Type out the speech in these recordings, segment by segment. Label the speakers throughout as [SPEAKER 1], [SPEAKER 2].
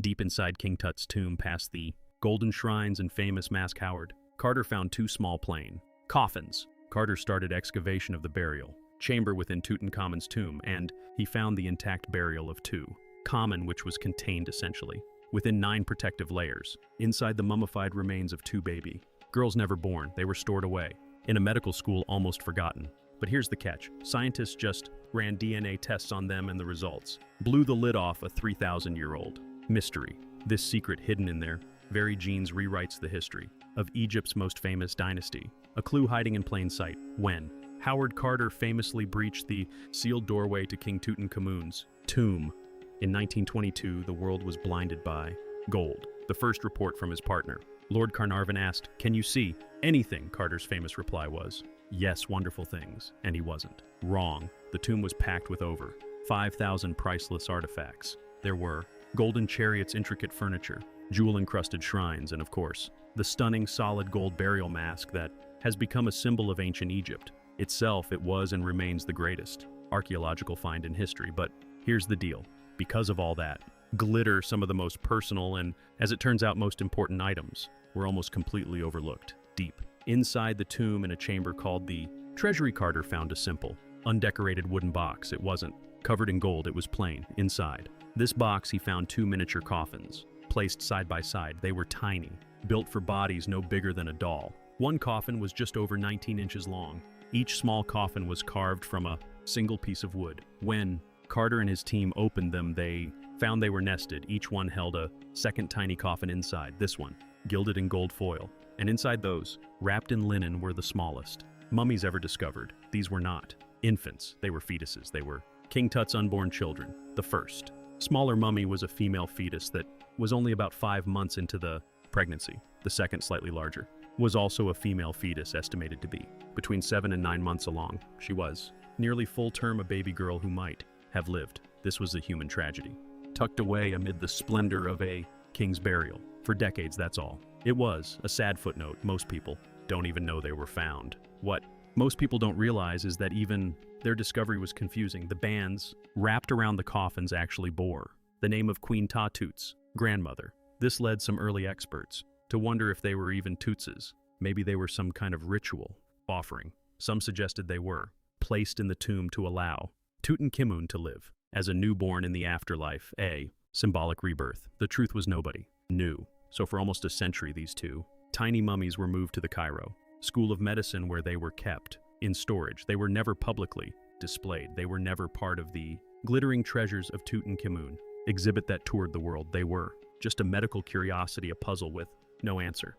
[SPEAKER 1] Deep inside King Tut's tomb, past the golden shrines and famous Mask Howard, Carter found two small plain coffins. Carter started excavation of the burial chamber within Tutonchammon's tomb, and he found the intact burial of Tuton Common, which was contained essentially within 9 protective layers. Inside the mummified remains of 2 baby girls never born, they were stored away in a medical school almost forgotten. But here's the catch. Scientists just ran DNA tests on them, and the results blew the lid off a 3,000-year-old mystery. This secret hidden in their very genes rewrites the history of Egypt's most famous dynasty, a clue hiding in plain sight when Howard Carter famously breached the sealed doorway to King Tutankhamun's tomb. In 1922, the world was blinded by gold. The first report from his partner, Lord Carnarvon, asked, "Can you see anything?" Carter's famous reply was, "Yes, wonderful things." And he wasn't wrong. The tomb was packed with over 5,000 priceless artifacts. There were golden chariots, intricate furniture, jewel-encrusted shrines, and of course, the stunning solid gold burial mask that has become a symbol of ancient Egypt. Itself, it was and remains the greatest archaeological find in history. But here's the deal. Because of all that glitter, some of the most personal and, as it turns out, most important items were almost completely overlooked. Deep inside the tomb, in a chamber called the Treasury, Carter found a simple, undecorated wooden box. It wasn't covered in gold, it was plain. Inside this box, he found 2 miniature coffins, placed side by side. They were tiny, built for bodies no bigger than a doll. One coffin was just over 19 inches long. Each small coffin was carved from a single piece of wood. When Carter and his team opened them, they found they were nested. Each one held a second tiny coffin inside. This one, gilded in gold foil. And inside those, wrapped in linen, were the smallest mummies ever discovered. These were not infants, they were fetuses. They were King Tut's unborn children. The first smaller mummy was a female fetus that was only about 5 months into the pregnancy. The second, slightly larger, was also a female fetus, estimated to be between 7 and 9 months along. She was nearly full term, a baby girl who might have lived. This was a human tragedy, tucked away amid the splendor of a king's burial. For decades, that's all. It was a sad footnote. Most people don't even know they were found. What most people don't realize is that even their discovery was confusing. The bands wrapped around the coffins actually bore the name of Queen Tut's grandmother. This led some early experts to wonder if they were even Tutses. Maybe they were some kind of ritual offering. Some suggested they were placed in the tomb to allow Tuton to live as a newborn in the afterlife, a symbolic rebirth. The truth was nobody knew. So for almost a century, these 2 tiny mummies were moved to the Cairo School of Medicine, where they were kept in storage. They were never publicly displayed. They were never part of the glittering treasures of Tutankhamun exhibit that toured the world. They were just a medical curiosity, a puzzle with no answer.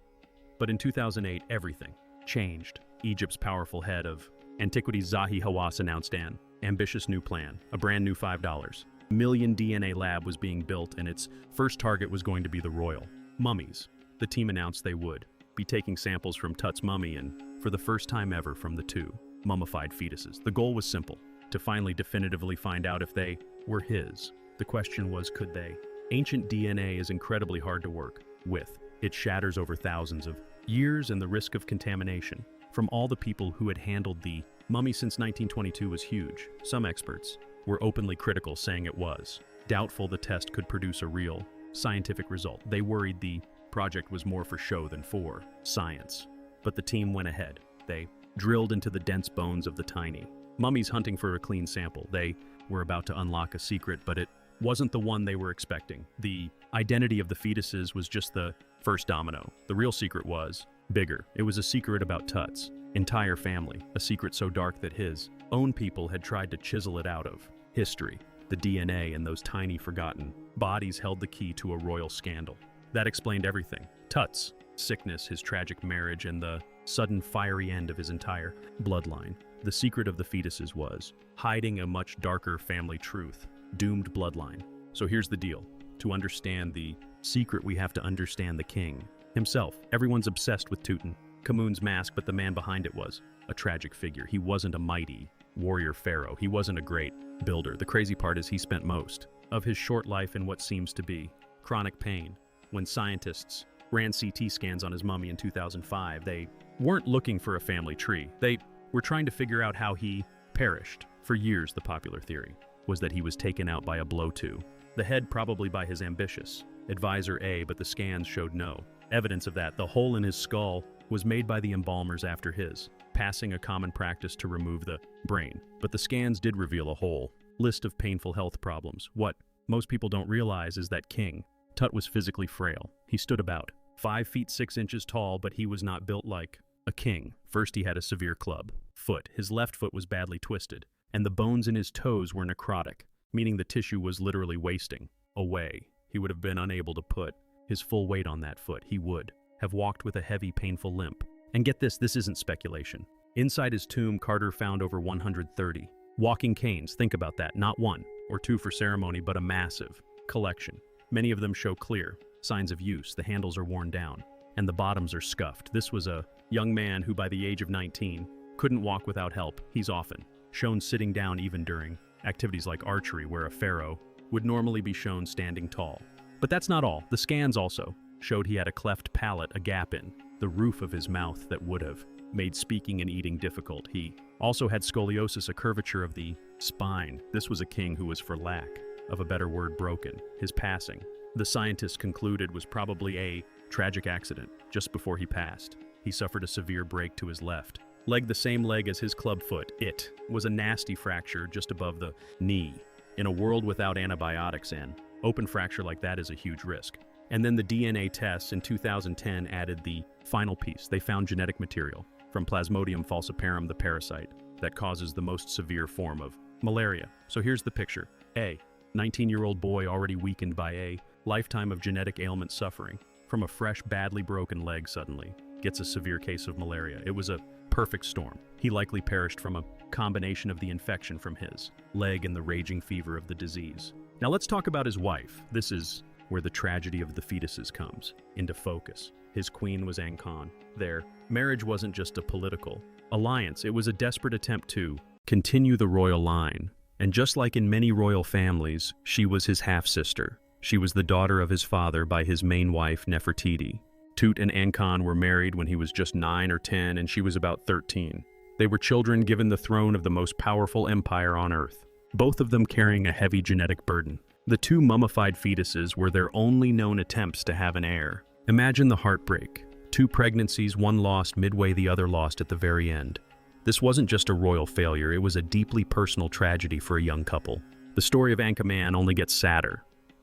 [SPEAKER 1] But in 2008, everything changed. Egypt's powerful head of antiquities, Zahi Hawass, announced an ambitious new plan. A brand new $5 million DNA lab was being built, and its first target was going to be the royal mummies. The team announced they would be taking samples from Tut's mummy and, for the first time ever, from the 2 mummified fetuses. The goal was simple: to finally definitively find out if they were his. The question was, could they? Ancient DNA is incredibly hard to work with. It shatters over thousands of years, and the risk of contamination from all the people who had handled the mummy since 1922 was huge. Some experts were openly critical, saying it was doubtful the test could produce a real scientific result. They worried the project was more for show than for science. But the team went ahead. They drilled into the dense bones of the tiny mummies, hunting for a clean sample. They were about to unlock a secret, but it wasn't the one they were expecting. The identity of the fetuses was just the first domino. The real secret was bigger. It was a secret about Tut's entire family, a secret so dark that his own people had tried to chisel it out of history. The DNA in those tiny forgotten bodies held the key to a royal scandal. That explained everything. Tut's sickness, his tragic marriage, and the sudden fiery end of his entire bloodline. The secret of the fetuses was hiding a much darker family truth: doomed bloodline. So here's the deal. To understand the secret, we have to understand the king himself. Everyone's obsessed with Tutankhamun's mask, but the man behind it was a tragic figure. He wasn't a mighty warrior pharaoh. He wasn't a great builder. The crazy part is he spent most of his short life in what seems to be chronic pain. When scientists ran CT scans on his mummy in 2005, they weren't looking for a family tree. They were trying to figure out how he perished. For years, the popular theory was that he was taken out by a blow to the head, probably by his ambitious Advisor A, but the scans showed no evidence of that. The hole in his skull was made by the embalmers after his passing, a common practice to remove the brain. But the scans did reveal a whole list of painful health problems. What most people don't realize is that King Tut was physically frail. He stood about 5 feet 6 inches tall, but he was not built like a king. First, he had a severe club foot. His left foot was badly twisted, and the bones in his toes were necrotic, meaning the tissue was literally wasting away. He would have been unable to put his full weight on that foot. He would have walked with a heavy, painful limp. And get this isn't speculation. Inside his tomb, Carter found over 130 walking canes. Think about that. Not 1 or 2 for ceremony, but a massive collection. Many of them show clear signs of use. The handles are worn down, and the bottoms are scuffed. This was a young man who, by the age of 19, couldn't walk without help. He's often shown sitting down even during activities like archery, where a pharaoh would normally be shown standing tall. But that's not all. The scans also showed he had a cleft palate, a gap in the roof of his mouth that would have made speaking and eating difficult. He also had scoliosis, a curvature of the spine. This was a king who was, for lack of a better word, broken. His passing, the scientists concluded, was probably a tragic accident. Just before he passed, he suffered a severe break to his left leg, the same leg as his club foot. It was a nasty fracture just above the knee. In a world without antibiotics, an open fracture like that is a huge risk. And then the DNA tests in 2010 added the final piece. They found genetic material from Plasmodium falciparum, the parasite that causes the most severe form of malaria. So here's the picture. A 19-year-old boy already weakened by a lifetime of genetic ailment, suffering from a fresh, badly broken leg, suddenly gets a severe case of malaria. It was a perfect storm. He likely perished from a combination of the infection from his leg and the raging fever of the disease. Now let's talk about his wife. This is where the tragedy of the fetuses comes into focus. His queen was Ankon. Their marriage wasn't just a political alliance, it was a desperate attempt to continue the royal line. And just like in many royal families, she was his half-sister. She was the daughter of his father by his main wife, Nefertiti. Tut and Ankon were married when he was just 9 or 10 and she was about 13. They were children given the throne of the most powerful empire on earth, both of them carrying a heavy genetic burden. The 2 mummified fetuses were their only known attempts to have an heir. Imagine the heartbreak. 2 pregnancies, one lost midway, the other lost at the very end. This wasn't just a royal failure, it was a deeply personal tragedy for a young couple. The story of Ankheman only gets sadder.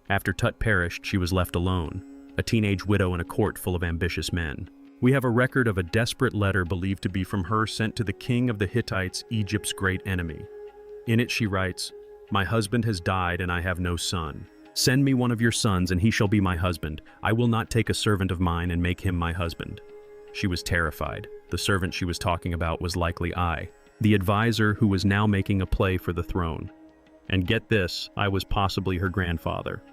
[SPEAKER 1] After Tut perished, she was left alone, a teenage widow in a court full of ambitious men. We have a record of a desperate letter believed to be from her sent to the king of the Hittites, Egypt's great enemy. In it she writes, "My husband has died and I have no son. Send me one of your sons and he shall be my husband. I will not take a servant of mine and make him my husband." She was terrified. The servant she was talking about was likely I, the advisor who was now making a play for the throne. And get this, I was possibly her grandfather.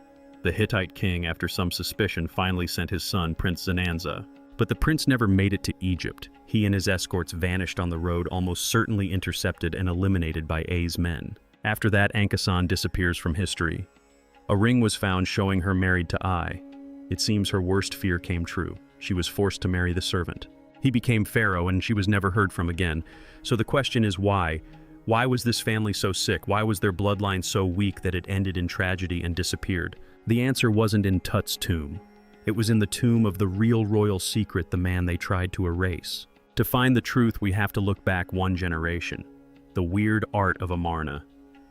[SPEAKER 1] The Hittite king, after some suspicion, finally sent his son, Prince Zananza. But the prince never made it to Egypt. He and his escorts vanished on the road, almost certainly intercepted and eliminated by A's men. After that, Ankhesan disappears from history. A ring was found showing her married to I. It seems her worst fear came true. She was forced to marry the servant. He became pharaoh and she was never heard from again. So the question is why? Why was this family so sick? Why was their bloodline so weak that it ended in tragedy and disappeared? The answer wasn't in Tut's tomb. It was in the tomb of the real royal secret, the man they tried to erase. To find the truth, we have to look back 1 generation. The weird art of Amarna.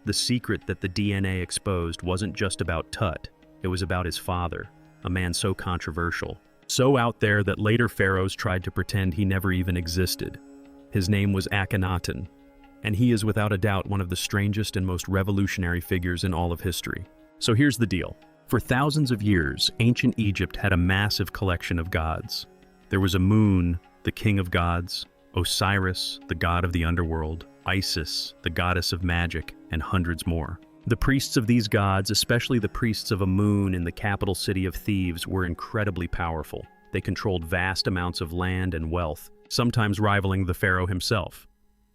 [SPEAKER 1] The secret that the DNA exposed wasn't just about Tut, it was about his father, a man so controversial, so out there that later pharaohs tried to pretend he never even existed. His name was Akhenaten, and he is without a doubt one of the strangest and most revolutionary figures in all of history. So here's the deal. For thousands of years, ancient Egypt had a massive collection of gods. There was Amun, the king of gods, Osiris, the god of the underworld, Isis, the goddess of magic, and hundreds more. The priests of these gods, especially the priests of Amun in the capital city of Thebes, were incredibly powerful. They controlled vast amounts of land and wealth, sometimes rivaling the pharaoh himself.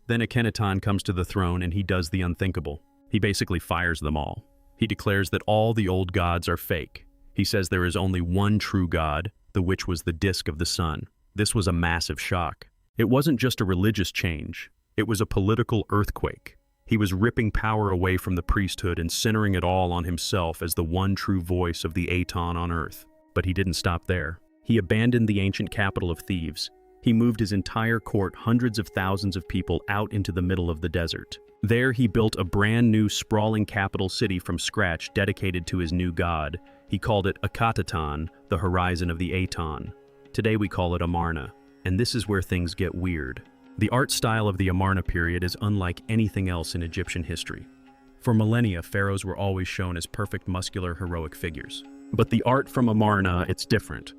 [SPEAKER 1] Then Akhenaten comes to the throne and he does the unthinkable. He basically fires them all. He declares that all the old gods are fake. He says there is only one true god, which was the disk of the sun. This was a massive shock. It wasn't just a religious change. It was a political earthquake. He was ripping power away from the priesthood and centering it all on himself as the one true voice of the Aton on earth. But he didn't stop there. He abandoned the ancient capital of Thebes. He moved his entire court, hundreds of thousands of people, out into the middle of the desert. There he built a brand new sprawling capital city from scratch dedicated to his new god. He called it Akhenaton, the horizon of the Aton. Today we call it Amarna. And this is where things get weird. The art style of the Amarna period is unlike anything else in Egyptian history. For millennia, pharaohs were always shown as perfect, muscular, heroic figures. But the art from Amarna, it's different.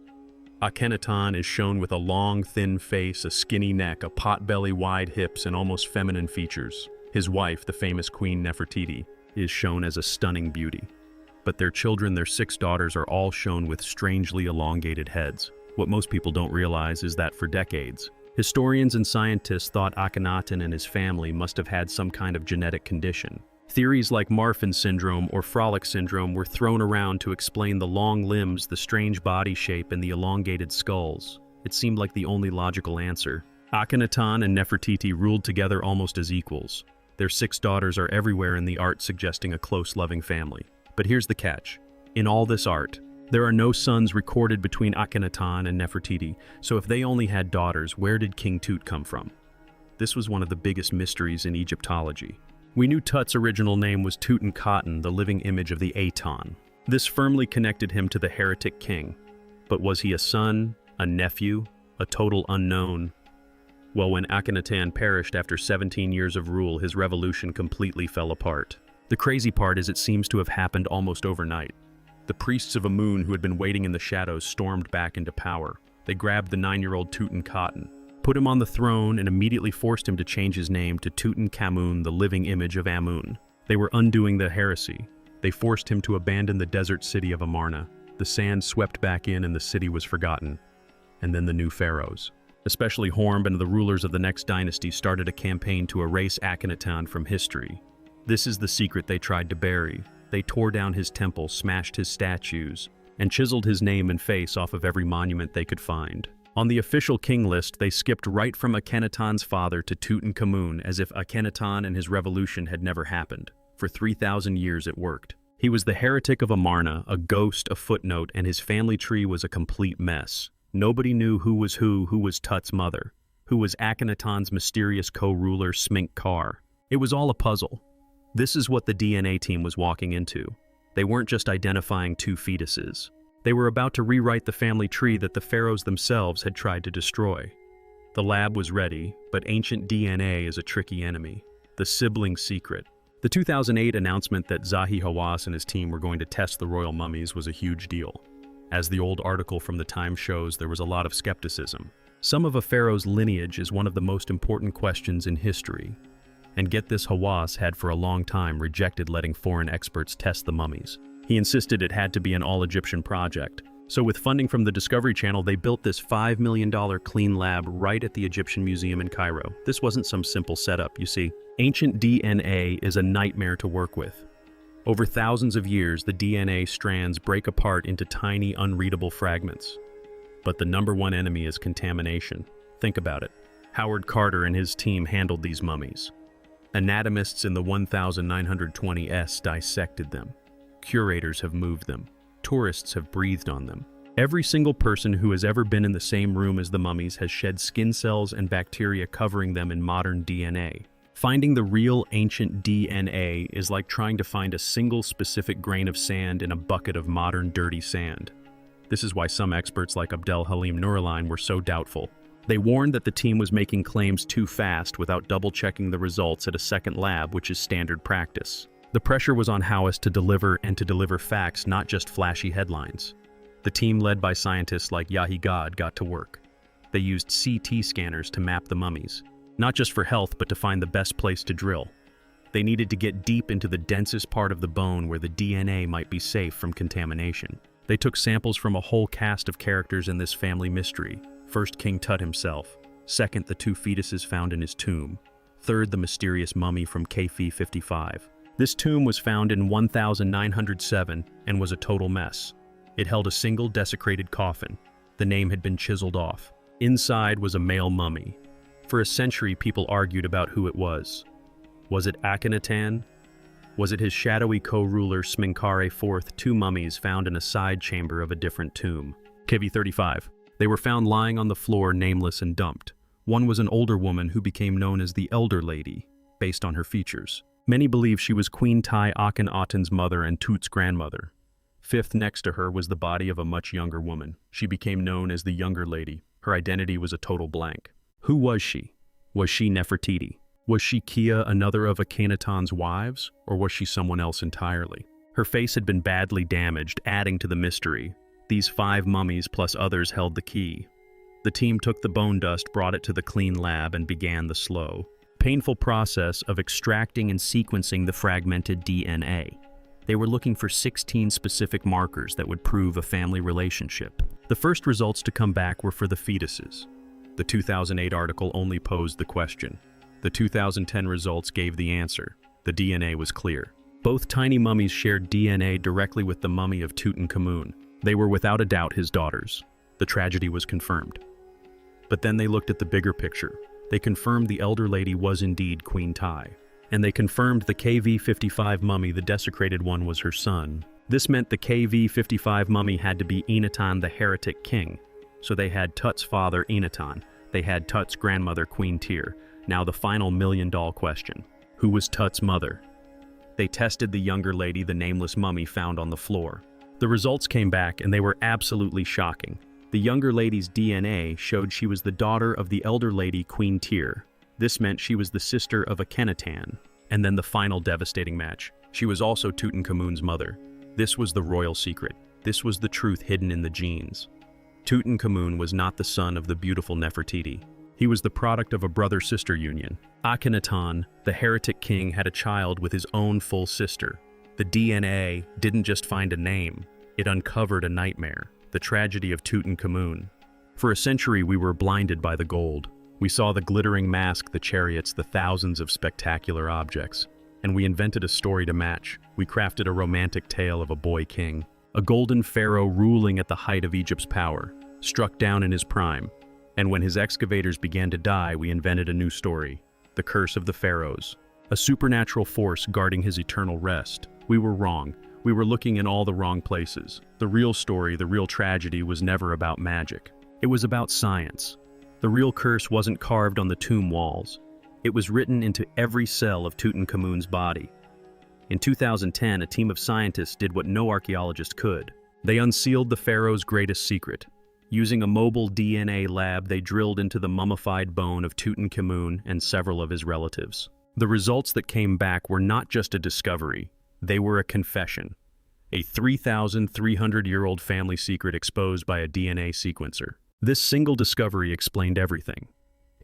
[SPEAKER 1] Akhenaton is shown with a long, thin face, a skinny neck, a pot-belly, wide hips, and almost feminine features. His wife, the famous Queen Nefertiti, is shown as a stunning beauty. But their children, their 6 daughters, are all shown with strangely elongated heads. What most people don't realize is that for decades, historians and scientists thought Akhenaton and his family must have had some kind of genetic condition. Theories like Marfan syndrome or Frolic syndrome were thrown around to explain the long limbs, the strange body shape, and the elongated skulls. It seemed like the only logical answer. Akhenaton and Nefertiti ruled together almost as equals. Their 6 daughters are everywhere in the art, suggesting a close, loving family. But here's the catch. In all this art, there are no sons recorded between Akhenaton and Nefertiti, so if they only had daughters, where did King Tut come from? This was one of the biggest mysteries in Egyptology. We knew Tut's original name was Tuton Common, the living image of the Aton. This firmly connected him to the heretic king. But was he a son, a nephew, a total unknown? Well, when Akhenaton perished after 17 years of rule, his revolution completely fell apart. The crazy part is it seems to have happened almost overnight. The priests of Amun who had been waiting in the shadows stormed back into power. They grabbed the 9-year-old Tuton Common, put him on the throne, and immediately forced him to change his name to Tutankhamun, the living image of Amun. They were undoing the heresy. They forced him to abandon the desert city of Amarna. The sand swept back in and the city was forgotten. And then the new pharaohs, especially Hormb and the rulers of the next dynasty, started a campaign to erase Akhenaton from history. This is the secret they tried to bury. They tore down his temple, smashed his statues, and chiseled his name and face off of every monument they could find. On the official king list, they skipped right from Akhenaton's father to Tuton Common, as if Akhenaton and his revolution had never happened. For 3,000 years it worked. He was the heretic of Amarna, a ghost, a footnote, and his family tree was a complete mess. Nobody knew who was Tut's mother, who was Akhenaton's mysterious co-ruler Smenkhkare. It was all a puzzle. This is what the DNA team was walking into. They weren't just identifying 2 fetuses. They were about to rewrite the family tree that the pharaohs themselves had tried to destroy. The lab was ready, but ancient DNA is a tricky enemy. The sibling secret. The 2008 announcement that Zahi Hawass and his team were going to test the royal mummies was a huge deal. As the old article from the Time shows, there was a lot of skepticism. Some of a pharaoh's lineage is one of the most important questions in history. And get this, Hawass had for a long time rejected letting foreign experts test the mummies. He insisted it had to be an all-Egyptian project. So with funding from the Discovery Channel, they built this $5 million clean lab right at the Egyptian Museum in Cairo. This wasn't some simple setup, you see. Ancient DNA is a nightmare to work with. Over thousands of years, the DNA strands break apart into tiny, unreadable fragments. But the #1 enemy is contamination. Think about it. Howard Carter and his team handled these mummies. Anatomists in the 1920s dissected them. Curators have moved them. Tourists have breathed on them. Every single person who has ever been in the same room as the mummies has shed skin cells and bacteria covering them in modern DNA. Finding the real ancient DNA is like trying to find a single specific grain of sand in a bucket of modern dirty sand. This is why some experts like Abdel Halim Nouraline were so doubtful. They warned that the team was making claims too fast without double-checking the results at a second lab, which is standard practice. The pressure was on Hawass to deliver facts, not just flashy headlines. The team, led by scientists like Yahi God, got to work. They used CT scanners to map the mummies, not just for health, but to find the best place to drill. They needed to get deep into the densest part of the bone where the DNA might be safe from contamination. They took samples from a whole cast of characters in this family mystery. First, King Tut himself. Second, the 2 fetuses found in his tomb. Third, the mysterious mummy from Kf 55. This tomb was found in 1907 and was a total mess. It held a single desecrated coffin. The name had been chiseled off. Inside was a male mummy. For a century, people argued about who it was. Was it Akhenaten? Was it his shadowy co-ruler Smenkhare IV, two mummies found in a side chamber of a different tomb? KV35. They were found lying on the floor, nameless and dumped. One was an older woman who became known as the Elder Lady, based on her features. Many believe she was Queen Tai Akhenaten's mother and Tut's grandmother. Fifth next to her was the body of a much younger woman. She became known as the Younger Lady. Her identity was a total blank. Who was she? Was she Nefertiti? Was she Kia, another of Akhenaten's wives, or was she someone else entirely? Her face had been badly damaged, adding to the mystery. These 5 mummies plus others held the key. The team took the bone dust, brought it to the clean lab, and began the slow, painful process of extracting and sequencing the fragmented DNA. They were looking for 16 specific markers that would prove a family relationship. The first results to come back were for the fetuses. The 2008 article only posed the question. The 2010 results gave the answer. The DNA was clear. Both tiny mummies shared DNA directly with the mummy of Tutankhamun. They were without a doubt his daughters. The tragedy was confirmed. But then they looked at the bigger picture. They confirmed the Elder Lady was indeed Queen Tai. And they confirmed the KV-55 mummy, the desecrated one, was her son. This meant the KV-55 mummy had to be Akhenaten, the heretic king. So they had Tut's father, Akhenaten. They had Tut's grandmother, Queen Tyr. Now the final million-dollar question. Who was Tut's mother? They tested the Younger Lady, the nameless mummy found on the floor. The results came back and they were absolutely shocking. The Younger Lady's DNA showed she was the daughter of the Elder Lady, Queen Tyr. This meant she was the sister of Akhenaten. And then the final devastating match. She was also Tutankhamun's mother. This was the royal secret. This was the truth hidden in the genes. Tutankhamun was not the son of the beautiful Nefertiti. He was the product of a brother-sister union. Akhenaten, the heretic king, had a child with his own full sister. The DNA didn't just find a name, it uncovered a nightmare, the tragedy of Tutankhamun. For a century we were blinded by the gold. We saw the glittering mask, the chariots, the thousands of spectacular objects. And we invented a story to match. We crafted a romantic tale of a boy king. A golden pharaoh ruling at the height of Egypt's power, struck down in his prime. And when his excavators began to die, we invented a new story, the curse of the pharaohs, a supernatural force guarding his eternal rest. We were wrong. We were looking in all the wrong places. The real story, the real tragedy, was never about magic. It was about science. The real curse wasn't carved on the tomb walls. It was written into every cell of Tutankhamun's body. In 2010, a team of scientists did what no archaeologist could. They unsealed the pharaoh's greatest secret. Using a mobile DNA lab, they drilled into the mummified bone of Tutankhamun and several of his relatives. The results that came back were not just a discovery, they were a confession. A 3,300-year-old family secret exposed by a DNA sequencer. This single discovery explained everything.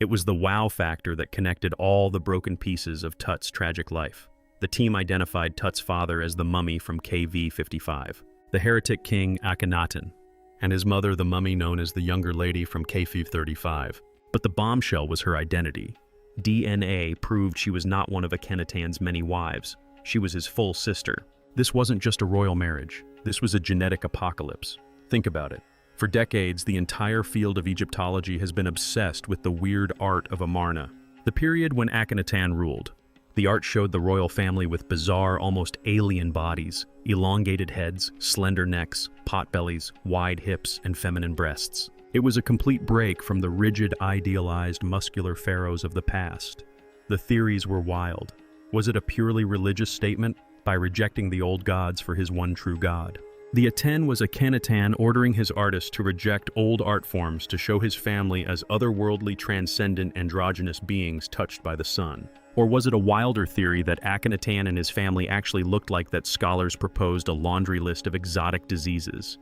[SPEAKER 1] It was the wow factor that connected all the broken pieces of Tut's tragic life. The team identified Tut's father as the mummy from KV-55, the heretic king Akhenaten, and his mother the mummy known as the Younger Lady from KV-35. But the bombshell was her identity. DNA proved she was not one of Akhenaten's many wives. She was his full sister. This wasn't just a royal marriage. This was a genetic apocalypse. Think about it. For decades, the entire field of Egyptology has been obsessed with the weird art of Amarna, the period when Akhenaten ruled. The art showed the royal family with bizarre, almost alien bodies, elongated heads, slender necks, potbellies, wide hips, and feminine breasts. It was a complete break from the rigid, idealized, muscular pharaohs of the past. The theories were wild. Was it a purely religious statement, by rejecting the old gods for his one true god? The Aten was Akhenaten ordering his artists to reject old art forms to show his family as otherworldly, transcendent, androgynous beings touched by the sun. Or was it a wilder theory that Akhenaten and his family actually looked like that scholars proposed a laundry list of exotic diseases?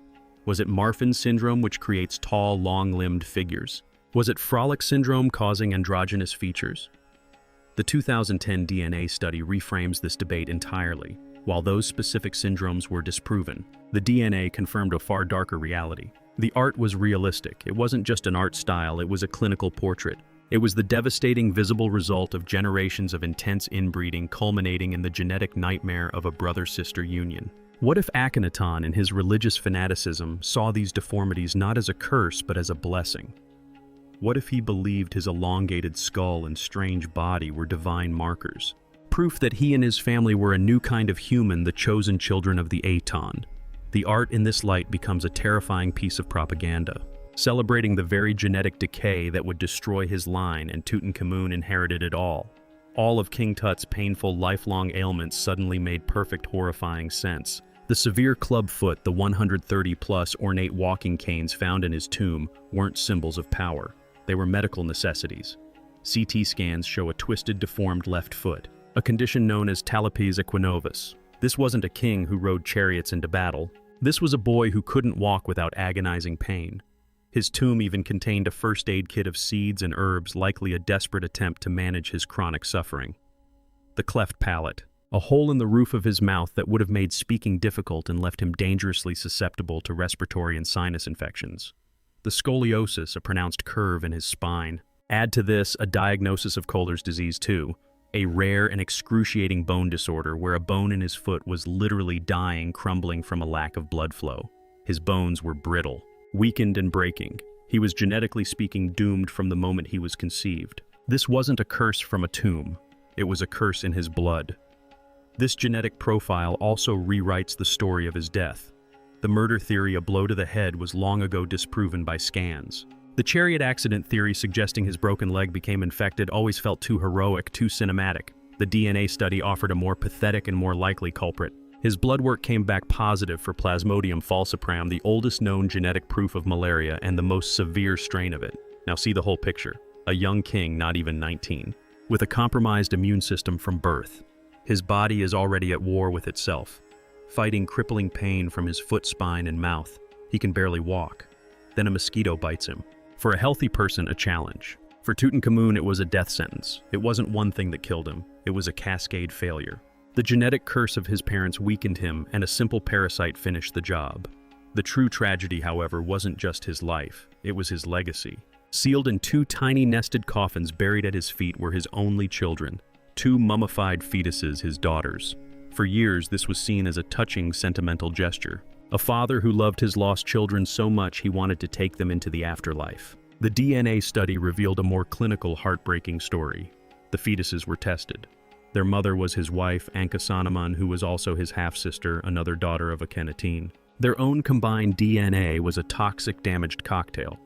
[SPEAKER 1] Was it Marfan syndrome, which creates tall, long-limbed figures? Was it Frolic syndrome causing androgynous features? The 2010 DNA study reframes this debate entirely. While those specific syndromes were disproven, the DNA confirmed a far darker reality. The art was realistic. It wasn't just an art style, it was a clinical portrait. It was the devastating visible result of generations of intense inbreeding culminating in the genetic nightmare of a brother-sister union. What if Akhenaten, in his religious fanaticism, saw these deformities not as a curse but as a blessing? What if he believed his elongated skull and strange body were divine markers? proof that he and his family were a new kind of human, the chosen children of the Aton. The art in this light becomes a terrifying piece of propaganda, celebrating the very genetic decay that would destroy his line, and Tutankhamun inherited it all. All of King Tut's painful, lifelong ailments suddenly made perfect, horrifying sense. The severe club foot, the 130-plus ornate walking canes found in his tomb weren't symbols of power. They were medical necessities. CT scans show a twisted, deformed left foot, a condition known as talipes equinovus. This wasn't a king who rode chariots into battle. This was a boy who couldn't walk without agonizing pain. His tomb even contained a first aid kit of seeds and herbs, likely a desperate attempt to manage his chronic suffering. The cleft palate, a hole in the roof of his mouth that would have made speaking difficult and left him dangerously susceptible to respiratory and sinus infections. The scoliosis, a pronounced curve in his spine. Add to this a diagnosis of Kohler's disease too, a rare and excruciating bone disorder where a bone in his foot was literally dying, crumbling from a lack of blood flow. His bones were brittle, weakened and breaking. He was genetically speaking doomed from the moment he was conceived. This wasn't a curse from a tomb. It was a curse in his blood. This genetic profile also rewrites the story of his death. The murder theory, a blow to the head, was long ago disproven by scans. The chariot accident theory suggesting his broken leg became infected always felt too heroic, too cinematic. The DNA study offered a more pathetic and more likely culprit. His blood work came back positive for Plasmodium falciparum, the oldest known genetic proof of malaria and the most severe strain of it. Now see the whole picture. A young king, not even 19, with a compromised immune system from birth. His body is already at war with itself, fighting crippling pain from his foot, spine, and mouth. He can barely walk. Then a mosquito bites him. For a healthy person, a challenge. For Tutankhamun, it was a death sentence. It wasn't one thing that killed him. It was a cascade failure. The genetic curse of his parents weakened him, and a simple parasite finished the job. The true tragedy, however, wasn't just his life. It was his legacy. Sealed in 2 tiny nested coffins buried at his feet were his only children, 2 mummified fetuses, his daughters. For years, this was seen as a touching, sentimental gesture. A father who loved his lost children so much he wanted to take them into the afterlife. The DNA study revealed a more clinical, heartbreaking story. The fetuses were tested. Their mother was his wife, Ankhesenamun, who was also his half-sister, another daughter of Akhenaten. Their own combined DNA was a toxic, damaged cocktail.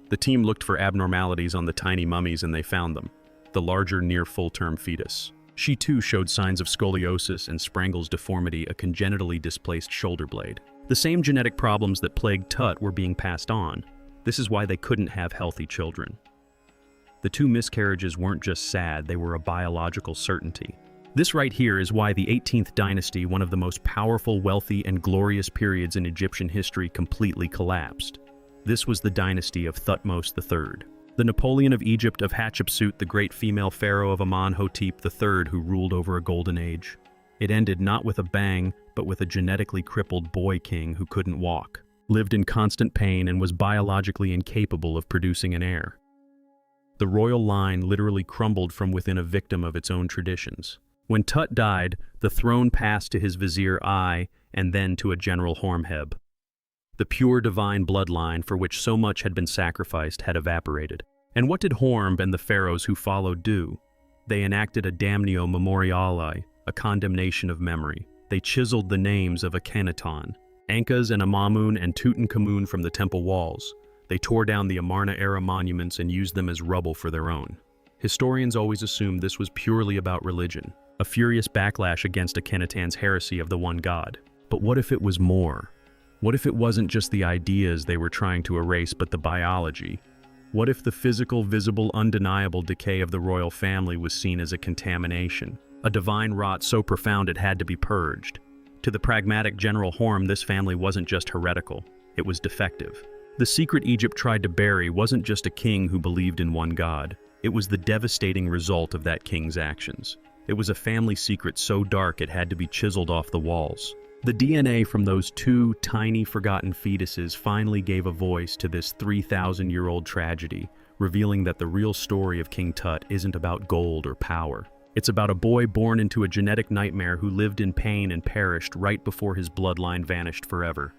[SPEAKER 1] The team looked for abnormalities on the tiny mummies and they found them. The larger, near full-term fetus. She too showed signs of scoliosis and Sprangel's deformity, a congenitally displaced shoulder blade. The same genetic problems that plagued Tut were being passed on. This is why they couldn't have healthy children. The 2 miscarriages weren't just sad, they were a biological certainty. This right here is why the 18th dynasty, one of the most powerful, wealthy, and glorious periods in Egyptian history, completely collapsed. This was the dynasty of Thutmose III. The Napoleon of Egypt, of Hatshepsut, the great female pharaoh of Amenhotep III, who ruled over a golden age. It ended not with a bang, but with a genetically crippled boy king who couldn't walk, lived in constant pain, and was biologically incapable of producing an heir. The royal line literally crumbled from within, a victim of its own traditions. When Tut died, the throne passed to his vizier Ai, and then to a general Horemheb. The pure divine bloodline for which so much had been sacrificed had evaporated. And what did Horemheb and the pharaohs who followed do? They enacted a damnatio memoriale, a condemnation of memory. They chiseled the names of Akhenaten, Ankas and Amamun and Tutankamun from the temple walls. They tore down the Amarna-era monuments and used them as rubble for their own. Historians always assumed this was purely about religion, a furious backlash against Akhenaten's heresy of the one god. But what if it was more? What if it wasn't just the ideas they were trying to erase, but the biology? What if the physical, visible, undeniable decay of the royal family was seen as a contamination? A divine rot so profound it had to be purged. To the pragmatic General Horem, this family wasn't just heretical, it was defective. The secret Egypt tried to bury wasn't just a king who believed in one god, it was the devastating result of that king's actions. It was a family secret so dark it had to be chiseled off the walls. The DNA from those 2 tiny, forgotten fetuses finally gave a voice to this 3,000-year-old tragedy, revealing that the real story of King Tut isn't about gold or power. It's about a boy born into a genetic nightmare who lived in pain and perished right before his bloodline vanished forever.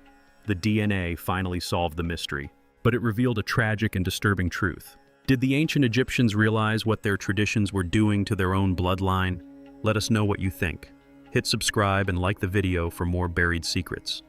[SPEAKER 1] The DNA finally solved the mystery, but it revealed a tragic and disturbing truth. Did the ancient Egyptians realize what their traditions were doing to their own bloodline? Let us know what you think. Hit subscribe and like the video for more buried secrets.